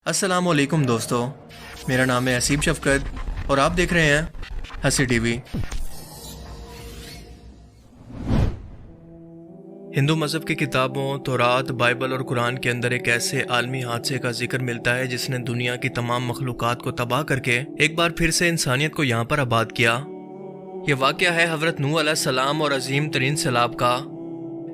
अस्सलाम वालेकुम दोस्तों, मेरा नाम है हसीब शफकत और आप देख रहे हैं हंसी टीवी। हिंदू मज़हब की किताबों तौरात, बाइबल और कुरान के अंदर एक ऐसे आलमी हादसे का जिक्र मिलता है जिसने दुनिया की तमाम मखलूक़ात को तबाह करके एक बार फिर से इंसानियत को यहाँ पर आबाद किया। यह वाक़या है हज़रत नूह अलैहिस्सलाम और अजीम तरीन सैलाब का,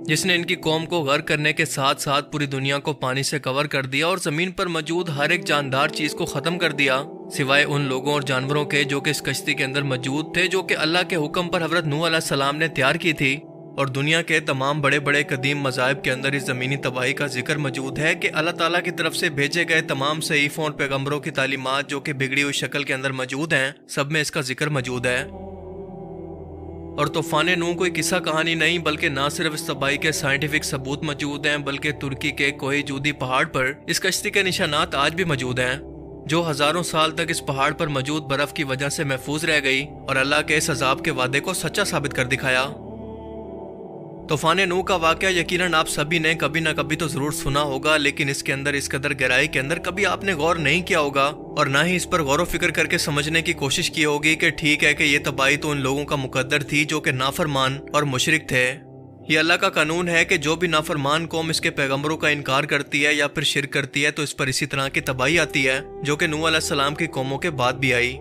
जिसने इनकी कौम को गर्क करने के साथ साथ पूरी दुनिया को पानी से कवर कर दिया और ज़मीन पर मौजूद हर एक जानदार चीज़ को ख़त्म कर दिया, सिवाय उन लोगों और जानवरों के जो कि इस कश्ती के अंदर मौजूद थे, जो कि अल्लाह के हुक्म पर हज़रत नूह अलैहिस्सलाम ने तैयार की थी। और दुनिया के तमाम बड़े बड़े कदीम मज़ाहिब के अंदर इस ज़मीनी तबाही का जिक्र मौजूद है कि अल्लाह ताला की तरफ से भेजे गए तमाम सहीफ़ों और पैगम्बरों की तालीमात जो कि बिगड़ी हुई शक्ल के अंदर मौजूद हैं, सब में इसका जिक्र मौजूद है। और तूफ़ान नूह कोई किस्सा कहानी नहीं, बल्कि ना सिर्फ इस तबाही के साइंटिफिक सबूत मौजूद हैं, बल्कि तुर्की के कोई जूदी पहाड़ पर इस कश्ती के निशानात आज भी मौजूद हैं, जो हज़ारों साल तक इस पहाड़ पर मौजूद बर्फ़ की वजह से महफूज रह गई और अल्लाह के इस अजाब के वादे को सच्चा साबित कर दिखाया। तूफ़ान नूह का वाक़या यकीनन आप सभी ने कभी ना कभी तो ज़रूर सुना होगा, लेकिन इसके अंदर इस कदर गहराई के अंदर कभी आपने गौर नहीं किया होगा और ना ही इस पर गौर व फिक्र करके समझने की कोशिश की होगी कि ठीक है कि ये तबाही तो उन लोगों का मुकद्दर थी जो कि नाफरमान और मुशरिक थे। ये अल्लाह का कानून है कि जो भी नाफरमान कौम इसके पैगम्बरों का इनकार करती है या फिर शिरक करती है तो इस पर इसी तरह की तबाही आती है, जो कि नूह अलैहिस्सलाम की कौमों के बाद भी आई।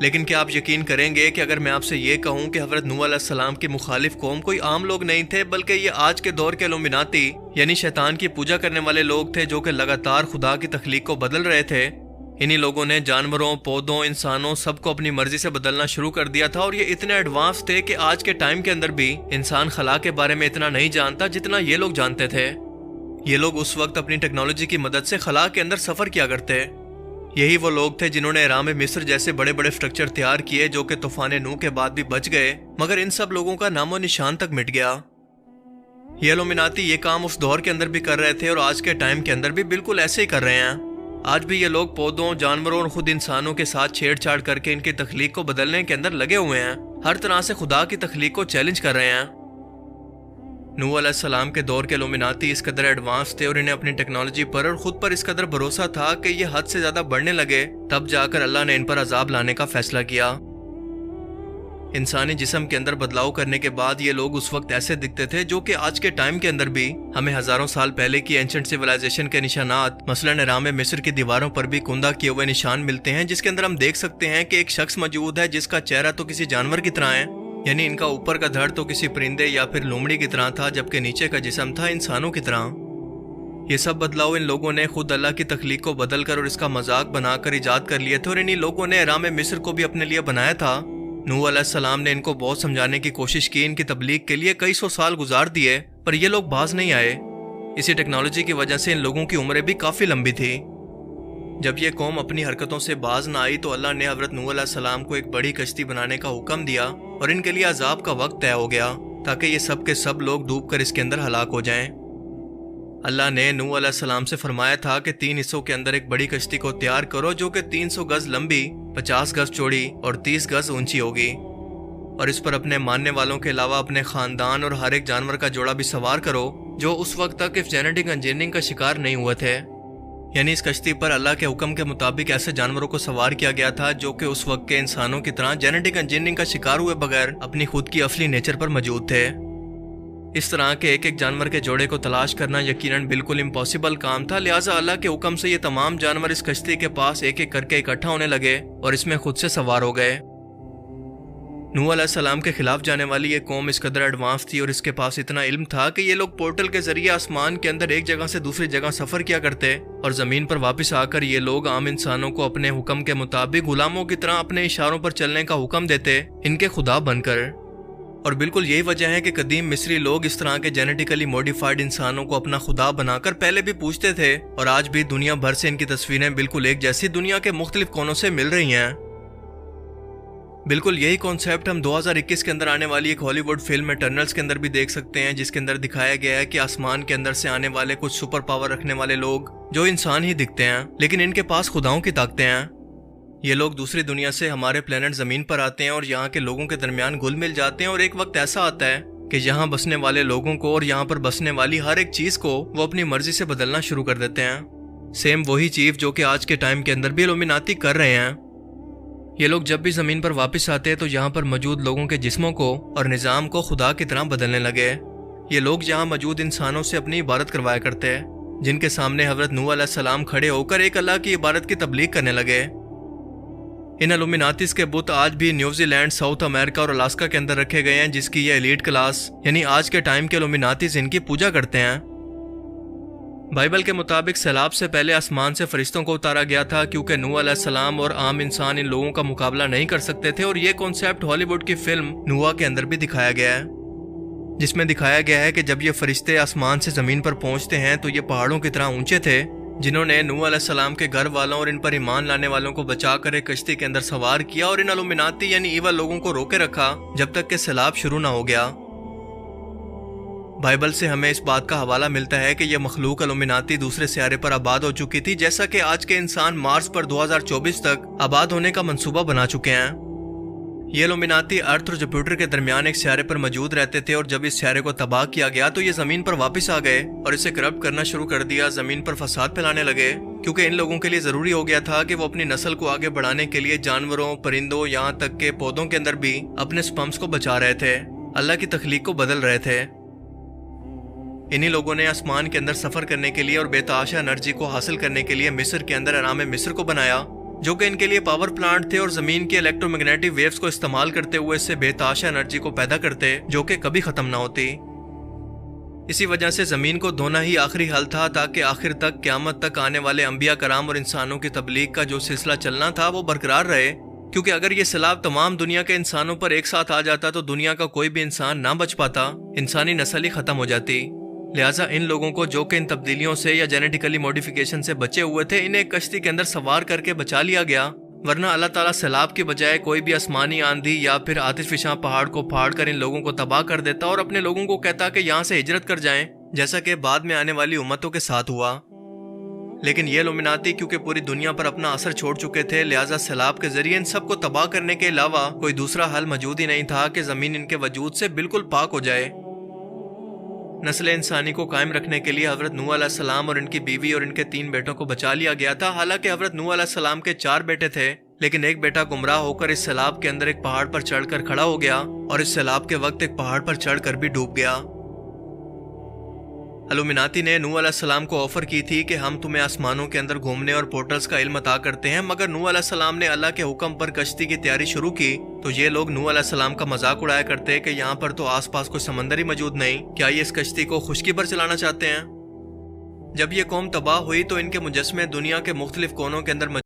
लेकिन क्या आप यकीन करेंगे कि अगर मैं आपसे ये कहूँ कि हज़रत नूह अलैहिस्सलाम की मुखालिफ कौम कोई आम लोग नहीं थे, बल्कि ये आज के दौर के इल्यूमिनाती यानी शैतान की पूजा करने वाले लोग थे, जो कि लगातार खुदा की तख्लीक को बदल रहे थे। इन्हीं लोगों ने जानवरों, पौधों, इंसानों सबको अपनी मर्जी से बदलना शुरू कर दिया था और ये इतने एडवांस थे कि आज के टाइम के अंदर भी इंसान खला के बारे में इतना नहीं जानता जितना ये लोग जानते थे। ये लोग उस वक्त अपनी टेक्नोलॉजी की मदद से खला के अंदर सफ़र किया करते। यही वो लोग थे जिन्होंने इराम मिस्र जैसे बड़े बड़े स्ट्रक्चर तैयार किए, जो कि तूफान नूह के बाद भी बच गए, मगर इन सब लोगों का नामो निशान तक मिट गया। ये इल्यूमिनाती ये काम उस दौर के अंदर भी कर रहे थे और आज के टाइम के अंदर भी बिल्कुल ऐसे ही कर रहे हैं। आज भी ये लोग पौधों, जानवरों और खुद इंसानों के साथ छेड़छाड़ करके इनकी तख्लीक को बदलने के अंदर लगे हुए हैं, हर तरह से खुदा की तख्लीक को चैलेंज कर रहे हैं। नूह अलैहिस्सलाम के दौर के इल्यूमिनाती इस कदर एडवांस थे और इन्हें अपनी टेक्नोलॉजी पर और खुद पर इस कदर भरोसा था कि ये हद से ज्यादा बढ़ने लगे, तब जाकर अल्लाह ने इन पर अजाब लाने का फैसला किया। इंसानी जिस्म के अंदर बदलाव करने के बाद ये लोग उस वक्त ऐसे दिखते थे जो कि आज के टाइम के अंदर भी हमें हजारों साल पहले की एंशंट सिविलाइजेशन के निशानात, मसलन इराम मिस्र की दीवारों पर भी कुंदा किए हुए निशान मिलते हैं, जिसके अंदर हम देख सकते हैं कि एक शख्स मौजूद है जिसका चेहरा तो किसी जानवर की तरह है, यानी इनका ऊपर का धड़ तो किसी परिंदे या फिर लोमड़ी की तरह था, जबकि नीचे का जिस्म था इंसानों की तरह। ये सब बदलाव इन लोगों ने खुद अल्लाह की तख्लीक को बदल कर और इसका मजाक बनाकर इजाद कर लिए थे और इन्हीं लोगों ने इराम मिस्र को भी अपने लिए बनाया था। नूह अलैहिस्सलाम ने इनको बहुत समझाने की कोशिश की, इनकी तबलीग के लिए कई सौ साल गुजार दिए, पर ये लोग बाज नहीं आए। इसी टेक्नोलॉजी की वजह से इन लोगों की उम्रें भी काफी लंबी थी। जब ये कौम अपनी हरकतों से बाज न आई तो अल्लाह ने हज़रत नूह अलैहिस्सलाम को एक बड़ी कश्ती बनाने का हुक्म दिया और इनके लिए अजाब का वक्त तय हो गया, ताकि ये सब के सब लोग डूब कर इसके अंदर हलाक हो जाएं। अल्लाह ने नूह अलैहिस्सलाम से फरमाया था कि 3 हिस्सों के अंदर एक बड़ी कश्ती को तैयार करो, जो कि 300 गज लंबी, 50 गज चौड़ी और 30 गज ऊंची होगी, और इस पर अपने मानने वालों के अलावा अपने खानदान और हर एक जानवर का जोड़ा भी सवार करो जो उस वक्त तक इस जेनेटिक इंजीनियरिंग का शिकार नहीं हुए थे। यानी इस कश्ती पर अल्लाह के हुक्म के मुताबिक ऐसे जानवरों को सवार किया गया था जो कि उस वक्त के इंसानों की तरह जेनेटिक इंजीनियरिंग का शिकार हुए बगैर अपनी खुद की असली नेचर पर मौजूद थे। इस तरह के एक एक जानवर के जोड़े को तलाश करना यकीनन बिल्कुल इम्पॉसिबल काम था, लिहाजा अल्लाह के हुक्म से ये तमाम जानवर इस कश्ती के पास एक एक करके इकट्ठा होने लगे और इसमें खुद से सवार हो गए। नूह अलैहिस्सलाम के खिलाफ जाने वाली ये कौम इस कदर एडवांस थी और इसके पास इतना इल्म था कि ये लोग पोर्टल के जरिए आसमान के अंदर एक जगह से दूसरी जगह सफर किया करते और जमीन पर वापस आकर ये लोग आम इंसानों को अपने हुक्म के मुताबिक गुलामों की तरह अपने इशारों पर चलने का हुक्म देते, इनके खुदा बनकर। और बिल्कुल यही वजह है कि कदीम मिस्री लोग इस तरह के जेनेटिकली मॉडिफाइड इंसानों को अपना खुदा बनाकर पहले भी पूछते थे और आज भी दुनिया भर से इनकी तस्वीरें बिल्कुल एक जैसी दुनिया के मुख्तलिफ कोनों से मिल रही हैं। बिल्कुल यही कॉन्सेप्ट हम 2021 के अंदर आने वाली एक हॉलीवुड फिल्म इटर्नल्स के अंदर भी देख सकते हैं, जिसके अंदर दिखाया गया है कि आसमान के अंदर से आने वाले कुछ सुपर पावर रखने वाले लोग जो इंसान ही दिखते हैं, लेकिन इनके पास खुदाओं की ताकतें हैं। ये लोग दूसरी दुनिया से हमारे प्लेनेट जमीन पर आते हैं और यहाँ के लोगों के दरमियान घुल मिल जाते हैं और एक वक्त ऐसा आता है कि यहाँ बसने वाले लोगों को और यहाँ पर बसने वाली हर एक चीज को वो अपनी मर्जी से बदलना शुरू कर देते हैं। سیم وہی چیف جو کہ آج کے ٹائم کے اندر بھی الومناتی کر رہے ہیں۔ یہ لوگ جب بھی زمین پر واپس آتے تو یہاں پر موجود لوگوں کے جسموں کو اور نظام کو خدا کی طرح بدلنے لگے۔ یہ لوگ یہاں موجود انسانوں سے اپنی عبادت کروایا کرتے، جن کے سامنے حضرت نوح علیہ السلام کھڑے ہو کر ایک اللہ کی عبادت کی تبلیغ کرنے لگے۔ ان الومناتیز کے بت آج بھی نیوزی لینڈ، ساؤتھ امریکہ اور الاسکا کے اندر رکھے گئے ہیں، جس کی یہ ایلیٹ کلاس یعنی آج کے ٹائم کے الومناتیز ان کی پوجا کرتے ہیں۔ بائبل کے مطابق سیلاب سے پہلے آسمان سے فرشتوں کو اتارا گیا تھا، کیونکہ نوح علیہ السلام اور عام انسان ان لوگوں کا مقابلہ نہیں کر سکتے تھے، اور یہ کانسیپٹ ہالی ووڈ کی فلم نوح کے اندر بھی دکھایا گیا ہے، جس میں دکھایا گیا ہے کہ جب یہ فرشتے آسمان سے زمین پر پہنچتے ہیں تو یہ پہاڑوں کی طرح اونچے تھے، جنہوں نے نوح علیہ السلام کے گھر والوں اور ان پر ایمان لانے والوں کو بچا کر ایک کشتی کے اندر سوار کیا اور ان الومناتی یعنی ایول لوگوں کو روکے رکھا جب تک کہ سیلاب شروع نہ ہو گیا۔ بائبل سے ہمیں اس بات کا حوالہ ملتا ہے کہ یہ مخلوق الومناتی دوسرے سیارے پر آباد ہو چکی تھی، جیسا کہ آج کے انسان مارس پر 2024 تک آباد ہونے کا منصوبہ بنا چکے ہیں۔ یہ الومناتی ارتھ اور جوپیٹر کے درمیان ایک سیارے پر موجود رہتے تھے، اور جب اس سیارے کو تباہ کیا گیا تو یہ زمین پر واپس آ گئے اور اسے کرپٹ کرنا شروع کر دیا، زمین پر فساد پھیلانے لگے، کیونکہ ان لوگوں کے لیے ضروری ہو گیا تھا کہ وہ اپنی نسل کو آگے بڑھانے کے لیے جانوروں، پرندوں، یہاں تک کہ پودوں کے اندر بھی اپنے سپمس کو بچا رہے تھے، اللہ کی تخلیق کو بدل رہے تھے۔ انہی لوگوں نے آسمان کے اندر سفر کرنے کے لیے اور بے تحاشا انرجی کو حاصل کرنے کے لیے مصر کے اندر اہرام مصر کو بنایا، جو کہ ان کے لیے پاور پلانٹ تھے، اور زمین کے الیکٹرو میگنیٹک ویوز کو استعمال کرتے ہوئے اس سے بے تحاشا انرجی کو پیدا کرتے، جو کہ کبھی ختم نہ ہوتی۔ اسی وجہ سے زمین کو دھونا ہی آخری حل تھا، تاکہ آخر تک قیامت تک آنے والے انبیاء کرام اور انسانوں کی تبلیغ کا جو سلسلہ چلنا تھا وہ برقرار رہے، کیونکہ اگر یہ سیلاب تمام دنیا کے انسانوں پر ایک ساتھ آ جاتا تو دنیا کا کوئی بھی انسان نہ بچ پاتا، انسانی نسل ہی ختم ہو جاتی۔ لہٰذا ان لوگوں کو جو کہ ان تبدیلیوں سے یا جینیٹیکلی موڈیفیکیشن سے بچے ہوئے تھے، انہیں ایک کشتی کے اندر سوار کر کے بچا لیا گیا، ورنہ اللہ تعالیٰ سیلاب کی بجائے کوئی بھی آسمانی آندھی یا پھر آتش فشاں پہاڑ کو پھاڑ کر ان لوگوں کو تباہ کر دیتا اور اپنے لوگوں کو کہتا کہ یہاں سے ہجرت کر جائیں، جیسا کہ بعد میں آنے والی امتوں کے ساتھ ہوا۔ لیکن یہ الومناتی کیونکہ پوری دنیا پر اپنا اثر چھوڑ چکے تھے، لہٰذا سیلاب کے ذریعے ان سب کو تباہ کرنے کے علاوہ کوئی دوسرا حل موجود ہی نہیں تھا کہ زمین ان کے وجود سے بالکل پاک ہو جائے۔ نسل انسانی کو قائم رکھنے کے لیے حضرت نوح علیہ السلام اور ان کی بیوی اور ان کے 3 بیٹوں کو بچا لیا گیا تھا۔ حالانکہ حضرت نوح علیہ السلام کے 4 بیٹے تھے، لیکن ایک بیٹا گمراہ ہو کر اس سیلاب کے اندر ایک پہاڑ پر چڑھ کر کھڑا ہو گیا، اور اس سیلاب کے وقت ایک پہاڑ پر چڑھ کر بھی ڈوب گیا۔ الومناتی نے نوح علیہ السلام کو آفر کی تھی کہ ہم تمہیں آسمانوں کے اندر گھومنے اور پورٹلز کا علم عطا کرتے ہیں، مگر نوح علیہ السلام نے اللہ کے حکم پر کشتی کی تیاری شروع کی تو یہ لوگ نوح علیہ السلام کا مذاق اڑایا کرتے کہ یہاں پر تو آس پاس کوئی سمندر ہی موجود نہیں، کیا یہ اس کشتی کو خشکی پر چلانا چاہتے ہیں؟ جب یہ قوم تباہ ہوئی تو ان کے مجسمے دنیا کے مختلف کونوں کے اندر